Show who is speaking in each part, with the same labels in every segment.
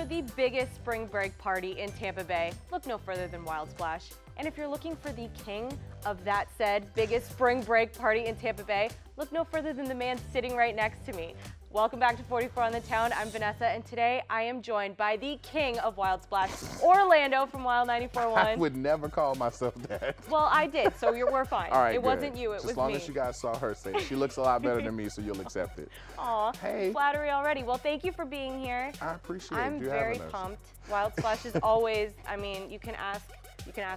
Speaker 1: For the biggest spring break party in Tampa Bay, look no further than Wild Splash. And if you're looking for the king of that said biggest spring break party in Tampa Bay, look no further than the man sitting right next to me. Welcome back to 44 on the Town. I'm Vanessa, and today I am joined by the king of Wild Splash, Orlando from WiLD 94.1.
Speaker 2: I would never call myself that.
Speaker 1: Well, I did, so we're fine.
Speaker 2: All right,
Speaker 1: it
Speaker 2: good.
Speaker 1: wasn't you, it was me.
Speaker 2: As long as you guys saw her say it. She looks a lot better than me, so you'll accept it.
Speaker 1: Aw,
Speaker 2: hey.
Speaker 1: Flattery already. Well, thank you for being here.
Speaker 2: I appreciate
Speaker 1: I'm
Speaker 2: you
Speaker 1: very
Speaker 2: having us.
Speaker 1: pumped. Wild Splash is always, I mean, you can ask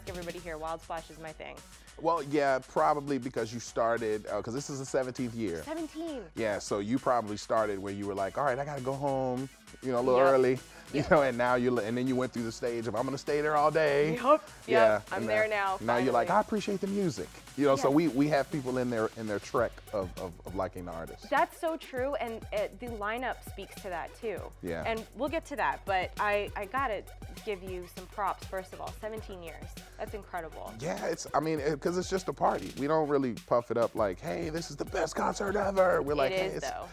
Speaker 1: everybody here. Wild Splash is my thing.
Speaker 2: Well, yeah, probably because you started, because this is the 17th year.
Speaker 1: 17.
Speaker 2: Yeah, so you probably started where you were like, all right, I got to go home, you know, a little early, you know, and now and then you went through the stage of I'm going to stay there all day.
Speaker 1: Yep.
Speaker 2: Yeah.
Speaker 1: I'm there now.
Speaker 2: Now you're like, I appreciate the music. You know, so
Speaker 1: Yes.
Speaker 2: we have people in their trek of liking the artist.
Speaker 1: That's so true, and the lineup speaks to that too.
Speaker 2: Yeah.
Speaker 1: And we'll get to that, but I gotta give you some props, first of all. 17 years. That's incredible.
Speaker 2: Yeah, because it's just a party. We don't really puff it up like, hey, this is the best concert ever. We're like,
Speaker 1: It is, though.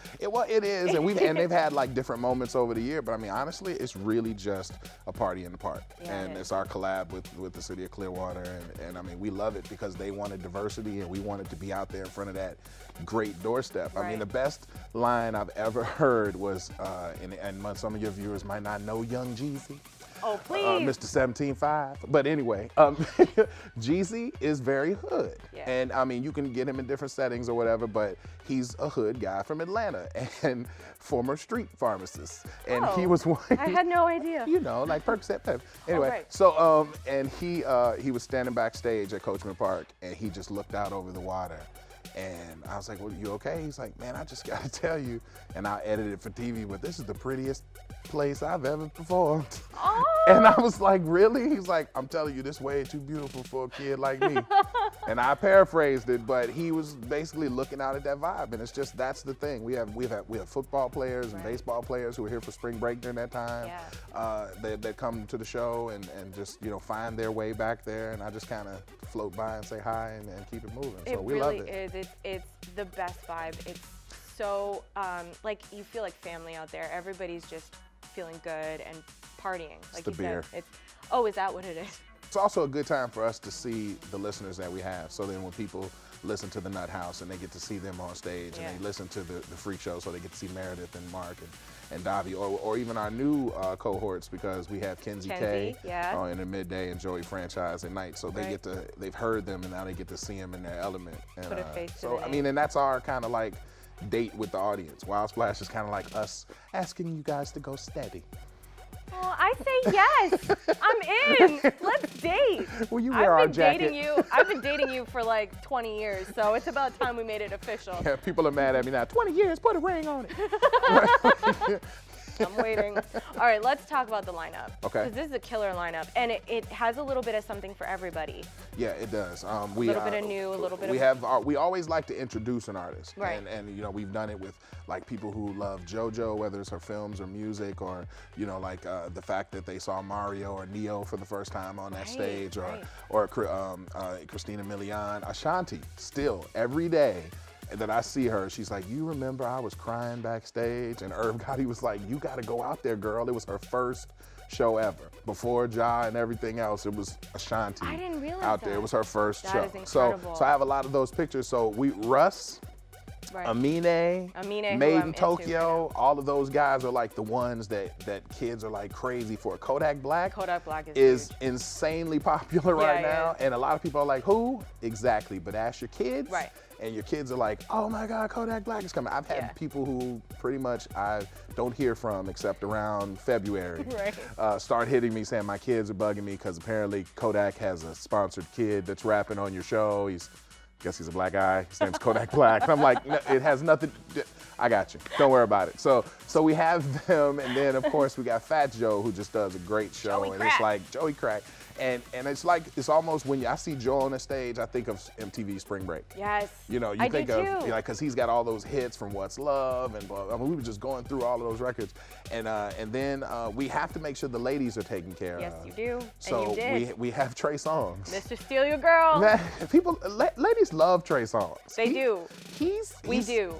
Speaker 2: It is, and they've had like different moments over the year, but I mean, honestly, it's really just a party in the park.
Speaker 1: Yeah,
Speaker 2: And it's our collab with the city of Clearwater, and I mean, we love it because they wanted diversity, and we wanted to be out there in front of that great doorstep.
Speaker 1: Right.
Speaker 2: I mean, the best line I've ever heard was, and some of your viewers might not know Young Jeezy.
Speaker 1: Oh, please.
Speaker 2: Mr. 17.5. But anyway, Jeezy is very hood.
Speaker 1: Yeah.
Speaker 2: And I mean, you can get him in different settings or whatever, but he's a hood guy from Atlanta and former street pharmacist. And he was one.
Speaker 1: I had no idea.
Speaker 2: You know, like Percocet Pep. Anyway,
Speaker 1: right.
Speaker 2: so, and he was standing backstage at Coachman Park, and he just looked out over the water. And I was like, well, you okay? He's like, man, I just got to tell you, and I edited it for TV, but this is the prettiest place I've ever performed.
Speaker 1: Oh.
Speaker 2: And I was like, really? He's like, I'm telling you, this way too beautiful for a kid like me. And I paraphrased it, but he was basically looking out at that vibe. And it's just, that's the thing. We have football players and baseball players who are here for spring break during that time.
Speaker 1: Yeah.
Speaker 2: That come to the show and just, you know, find their way back there. And I just kind of float by and say hi and keep it moving. So we love it.
Speaker 1: It really is. It's the best vibe. It's so, like, you feel like family out there. Everybody's just feeling good and partying. Like
Speaker 2: the
Speaker 1: you
Speaker 2: beer.
Speaker 1: said. Oh, is that what it is?
Speaker 2: It's also a good time for us to see the listeners that we have. So then when people listen to the Nut House and they get to see them on stage, and they listen to the Freak Show, so they get to see Meredith and Mark and Davi, or even our new cohorts, because we have Kenzie K in the midday and Joey Franchise at night. So they they've heard them, and now they get to see them in their element. And,
Speaker 1: Put a face to
Speaker 2: so
Speaker 1: the
Speaker 2: I mean, and that's our kind of like date with the audience. Wild Splash is kind of like us asking you guys to go steady.
Speaker 1: Well, I say yes. I'm in. Let's date.
Speaker 2: Well, you wear our jacket.
Speaker 1: I've been dating you for like 20 years, so it's about time we made it official.
Speaker 2: Yeah, people are mad at me now. 20 years, put a ring on it.
Speaker 1: I'm waiting. All right, let's talk about the lineup.
Speaker 2: Okay.
Speaker 1: Because this is a killer lineup, and it has a little bit of something for everybody.
Speaker 2: Yeah, it does.
Speaker 1: A little bit of new, a little bit
Speaker 2: we always like to introduce an artist.
Speaker 1: Right.
Speaker 2: And you know, we've done it with like people who love JoJo, whether it's her films or music, or you know, like the fact that they saw Mario or Neo for the first time on that stage, or Christina Milian, Ashanti. Still every day that I see her, she's like, you remember I was crying backstage? And Irv Gotti was like, you got to go out there, girl. It was her first show ever. Before Ja and everything else, it was Ashanti.
Speaker 1: I didn't realize
Speaker 2: out there.
Speaker 1: that.
Speaker 2: It was her first show.
Speaker 1: That is incredible.
Speaker 2: So I have a lot of those pictures. So Russ, Amine, Made in Tokyo, all of those guys are like the ones that kids are like crazy for. Kodak Black is insanely popular right now, and a lot of people are like, who? Exactly, but ask your kids.
Speaker 1: Right.
Speaker 2: And your kids are like, oh my God, Kodak Black is coming. I've had people who pretty much I don't hear from except around February start hitting me saying my kids are bugging me because apparently Kodak has a sponsored kid that's rapping on your show. I guess he's a black guy. His name's Kodak Black. And I'm like, no, it has nothing. I got you. Don't worry about it. So we have them, and then of course we got Fat Joe, who just does a great show, it's like Joey Crack. And it's like, it's almost when I see Joe on the stage, I think of MTV Spring Break.
Speaker 1: Yes.
Speaker 2: You know, you think of, like, because he's got all those hits from What's Love and blah. I mean, we were just going through all of those records. And then we have to make sure the ladies are taken care of.
Speaker 1: Yes, you do.
Speaker 2: So
Speaker 1: and you did.
Speaker 2: we have Trey Songz.
Speaker 1: Mr. Steal Your Girl.
Speaker 2: Ladies love Trey Songz.
Speaker 1: They do.
Speaker 2: We do.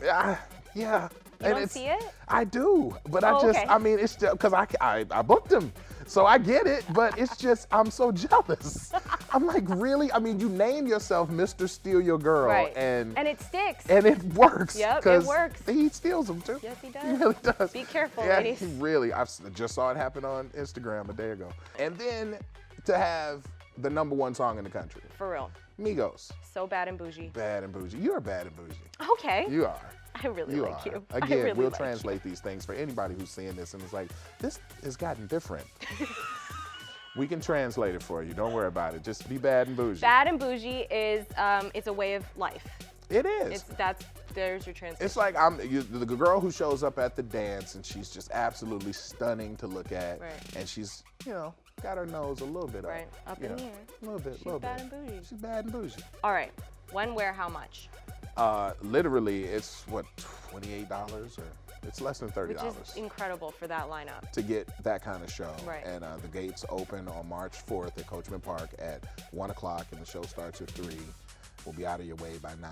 Speaker 1: Yeah. You don't see it?
Speaker 2: I do, but
Speaker 1: okay.
Speaker 2: I mean, it's just because I booked him. So I get it, but it's just, I'm so jealous. I'm like, really? I mean, you name yourself Mr. Steal Your Girl.
Speaker 1: Right.
Speaker 2: And
Speaker 1: it sticks.
Speaker 2: And it works.
Speaker 1: Yep, it works.
Speaker 2: He steals them too.
Speaker 1: Yes, he does.
Speaker 2: He really does.
Speaker 1: Be careful,
Speaker 2: yeah,
Speaker 1: ladies.
Speaker 2: He really, I just saw it happen on Instagram a day ago. And then to have the #1 song in the country.
Speaker 1: For real.
Speaker 2: Migos.
Speaker 1: So bad and bougie.
Speaker 2: Bad and bougie. You're bad and bougie.
Speaker 1: Okay.
Speaker 2: You are.
Speaker 1: I really like you.
Speaker 2: Again,
Speaker 1: really
Speaker 2: we'll
Speaker 1: like
Speaker 2: translate these things for anybody who's seeing this and it's like, this has gotten different. We can translate it for you. Don't worry about it. Just be bad and bougie.
Speaker 1: Bad and bougie is it's a way of life.
Speaker 2: It is.
Speaker 1: There's your translation.
Speaker 2: It's like the girl who shows up at the dance and she's just absolutely stunning to look at,
Speaker 1: right.
Speaker 2: and she's got her nose a little bit
Speaker 1: right. up in the air.
Speaker 2: A little bit.
Speaker 1: She's bad and bougie.
Speaker 2: She's bad and bougie.
Speaker 1: All right. When, where, how much?
Speaker 2: Literally, it's what, $28 or. It's less than $30.
Speaker 1: Which is incredible for that lineup.
Speaker 2: To get that kind of show.
Speaker 1: Right.
Speaker 2: And the gates open on March 4th at Coachman Park at 1 o'clock, and the show starts at 3. We'll be out of your way by 9,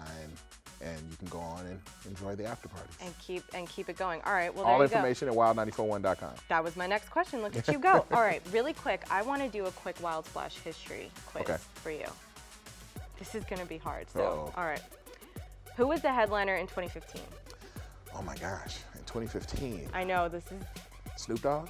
Speaker 2: and you can go on and enjoy the after parties.
Speaker 1: And keep it going. All right, well, there
Speaker 2: All
Speaker 1: you go.
Speaker 2: information at wild941.com.
Speaker 1: That was my next question. Look at you go. All right, really quick, I want to do a quick Wild Splash history quiz for you. This is going to be hard, so, all right. Who was the headliner in 2015?
Speaker 2: Oh my gosh, in 2015.
Speaker 1: I know, this is...
Speaker 2: Snoop Dogg?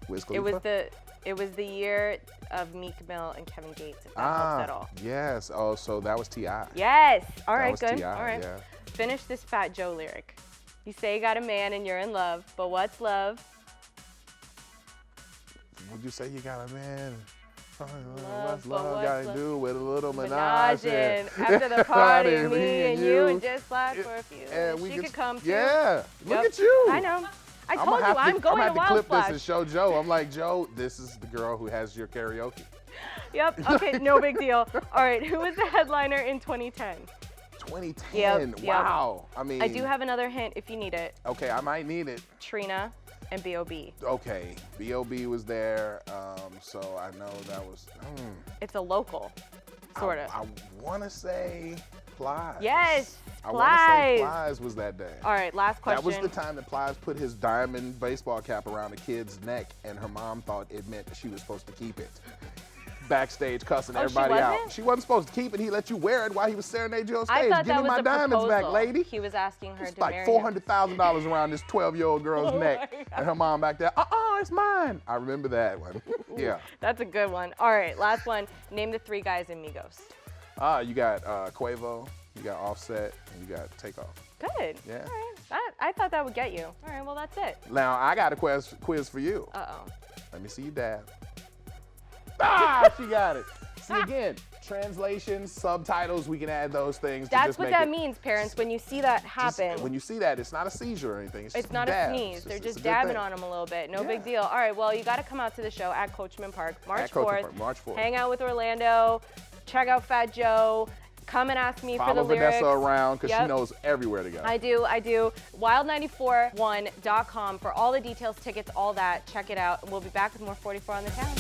Speaker 2: Wiz Khalifa?
Speaker 1: It was the year of Meek Mill and Kevin Gates, if that helps at all.
Speaker 2: Yes, oh, so that was T.I.
Speaker 1: Yes, all right, good.
Speaker 2: T.I.,
Speaker 1: all right.
Speaker 2: yeah.
Speaker 1: Finish this Fat Joe lyric. You say you got a man and you're in love, but what's love?
Speaker 2: Would you say you got a man? What's
Speaker 1: but
Speaker 2: love
Speaker 1: what's
Speaker 2: got to
Speaker 1: love?
Speaker 2: do with a little menage?
Speaker 1: After the party, me and you, and just slide for a few.
Speaker 2: And
Speaker 1: She could come too.
Speaker 2: Yeah, look
Speaker 1: Yep.
Speaker 2: at you.
Speaker 1: I know. I told you, I'm going to
Speaker 2: I'm going to
Speaker 1: Wild
Speaker 2: clip
Speaker 1: Splash.
Speaker 2: this and show Joe. I'm like, Joe, this is the girl who has your karaoke.
Speaker 1: Yep, okay, no big deal. All right, who was the headliner in 2010?
Speaker 2: 2010,
Speaker 1: Yep.
Speaker 2: wow. I mean.
Speaker 1: I do have another hint if you need it.
Speaker 2: Okay, I might need it.
Speaker 1: Trina and B.O.B.
Speaker 2: Okay, B.O.B. was there, so I know that was.
Speaker 1: It's a local, sort of.
Speaker 2: I want to say Plies.
Speaker 1: Yes,
Speaker 2: I want to say
Speaker 1: Plies.
Speaker 2: Plies was that day.
Speaker 1: All right, last question.
Speaker 2: That was the time that Plies put his diamond baseball cap around a kid's neck, and her mom thought it meant that she was supposed to keep it. Backstage cussing everybody out. She wasn't supposed to keep it. He let you wear it while he was serenading you on stage.
Speaker 1: I thought
Speaker 2: Give
Speaker 1: that
Speaker 2: me
Speaker 1: was
Speaker 2: my
Speaker 1: a
Speaker 2: diamonds back,
Speaker 1: proposal.
Speaker 2: lady.
Speaker 1: He was asking her
Speaker 2: It's
Speaker 1: to
Speaker 2: like
Speaker 1: marry him.
Speaker 2: $400,000 around this 12-year-old girl's neck, and her mom back there, it's mine. I remember that one. Yeah.
Speaker 1: That's a good one. All right, last one. Name the 3 guys in Migos.
Speaker 2: You got Quavo, you got Offset, and you got Takeoff.
Speaker 1: Good.
Speaker 2: Yeah.
Speaker 1: All right. I thought that would get you. All right, well, that's it.
Speaker 2: Now, I got a quiz for you.
Speaker 1: Uh-oh.
Speaker 2: Let me see you dab. She got it. See, again, translations, subtitles, we can add those things.
Speaker 1: That's what that means, parents. When you see that happen.
Speaker 2: When you see that, it's not a seizure or anything.
Speaker 1: It's not a sneeze. They're just dabbing on them a little bit. No big deal. All right, well, you got to come out to the show at Coachman Park, March 4th.
Speaker 2: March 4th.
Speaker 1: Hang out with Orlando. Check out Fat Joe. Come and ask me for the lyrics.
Speaker 2: Follow Vanessa around because she knows everywhere to go.
Speaker 1: I do. Wild941.com for all the details, tickets, all that. Check it out. And we'll be back with more 44 on the Town.